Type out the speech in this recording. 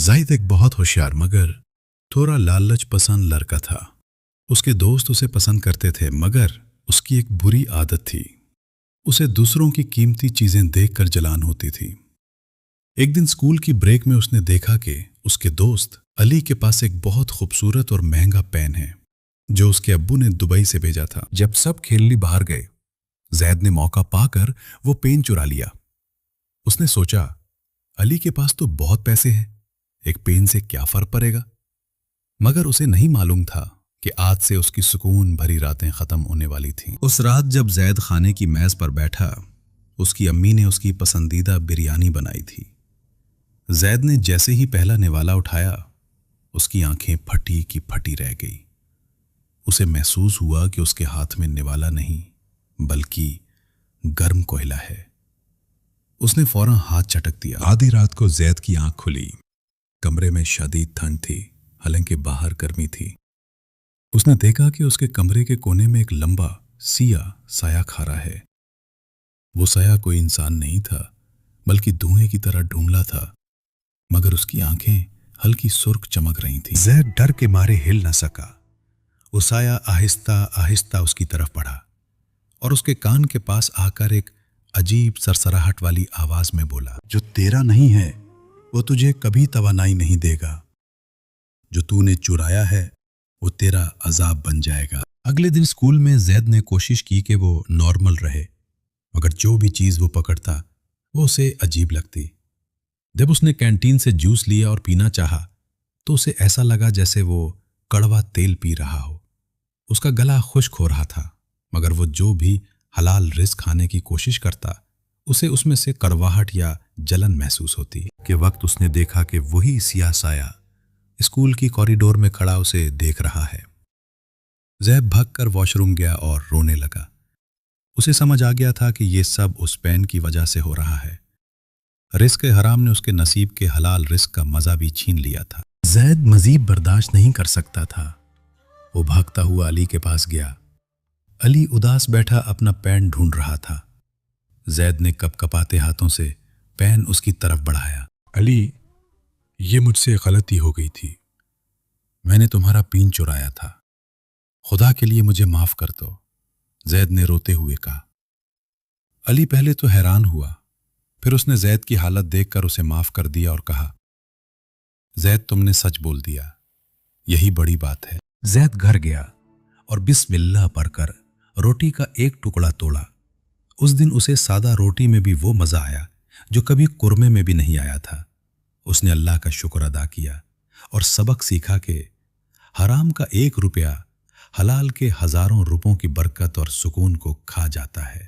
زید ایک بہت ہوشیار مگر تھوڑا لالچ پسند لڑکا تھا۔ اس کے دوست اسے پسند کرتے تھے مگر اس کی ایک بری عادت تھی، اسے دوسروں کی قیمتی چیزیں دیکھ کر جلان ہوتی تھی۔ ایک دن اسکول کی بریک میں اس نے دیکھا کہ اس کے دوست علی کے پاس ایک بہت خوبصورت اور مہنگا پین ہے جو اس کے ابو نے دبئی سے بھیجا تھا۔ جب سب کھیلنے باہر گئے، زید نے موقع پا کر وہ پین چرا لیا۔ اس نے سوچا علی کے پاس تو بہت پیسے ہیں، ایک پین سے کیا فرق پڑے گا؟ مگر اسے نہیں معلوم تھا کہ آج سے اس کی سکون بھری راتیں ختم ہونے والی تھیں۔ اس رات جب زید کھانے کی میز پر بیٹھا، اس کی امی نے اس کی پسندیدہ بریانی بنائی تھی۔ زید نے جیسے ہی پہلا نوالا اٹھایا، اس کی آنکھیں پھٹی کی پھٹی رہ گئی۔ اسے محسوس ہوا کہ اس کے ہاتھ میں نوالا نہیں بلکہ گرم کوئلہ ہے۔ اس نے فوراً ہاتھ چٹک دیا۔ آدھی رات کو زید کی آنکھ کھلی۔ کمرے میں شدید ٹھنڈ تھی، حالانکہ باہر گرمی تھی۔ اس نے دیکھا کہ اس کے کمرے کے کونے میں ایک لمبا سیاہ سایہ کھڑا ہے۔ وہ سایہ کوئی انسان نہیں تھا بلکہ دھوئیں کی طرح ڈھونڈلا تھا، مگر اس کی آنکھیں ہلکی سرخ چمک رہی تھیں۔ زید ڈر کے مارے ہل نہ سکا۔ وہ سایہ آہستہ آہستہ اس کی طرف بڑھا اور اس کے کان کے پاس آ کر ایک عجیب سرسراہٹ والی آواز میں بولا، جو تیرا نہیں ہے وہ تجھے کبھی توانائی نہیں دے گا، جو تو نے چرایا ہے وہ تیرا عذاب بن جائے گا۔ اگلے دن اسکول میں زید نے کوشش کی کہ وہ نارمل رہے، مگر جو بھی چیز وہ پکڑتا وہ اسے عجیب لگتی۔ جب اس نے کینٹین سے جوس لیا اور پینا چاہا تو اسے ایسا لگا جیسے وہ کڑوا تیل پی رہا ہو۔ اس کا گلا خشک ہو رہا تھا، مگر وہ جو بھی حلال رزق کھانے کی کوشش کرتا اسے اس میں سے کڑواہٹ یا جلن محسوس ہوتی۔ کہ وقت اس نے دیکھا کہ وہی سیاہ سایہ اسکول کی کوریڈور میں کھڑا اسے دیکھ رہا ہے۔ زید بھگ کر واش روم گیا اور رونے لگا۔ اسے سمجھ آ گیا تھا کہ یہ سب اس پین کی وجہ سے ہو رہا ہے۔ رزق حرام نے اس کے نصیب کے حلال رزق کا مزہ بھی چھین لیا تھا۔ زید مزید برداشت نہیں کر سکتا تھا۔ وہ بھاگتا ہوا علی کے پاس گیا۔ علی اداس بیٹھا اپنا پین ڈھونڈ رہا تھا۔ زید نے کپ کپاتے ہاتھوں سے پین اس کی طرف بڑھایا۔ علی، یہ مجھ سے غلطی ہو گئی تھی، میں نے تمہارا پین چرایا تھا، خدا کے لیے مجھے معاف کر دو، زید نے روتے ہوئے کہا۔ علی پہلے تو حیران ہوا، پھر اس نے زید کی حالت دیکھ کر اسے معاف کر دیا اور کہا، زید تم نے سچ بول دیا، یہی بڑی بات ہے۔ زید گھر گیا اور بسم اللہ پڑھ کر روٹی کا ایک ٹکڑا توڑا۔ اس دن اسے سادہ روٹی میں بھی وہ مزہ آیا جو کبھی قورمے میں بھی نہیں آیا تھا۔ اس نے اللہ کا شکر ادا کیا اور سبق سیکھا کہ حرام کا 1 روپیہ حلال کے ہزاروں روپوں کی برکت اور سکون کو کھا جاتا ہے۔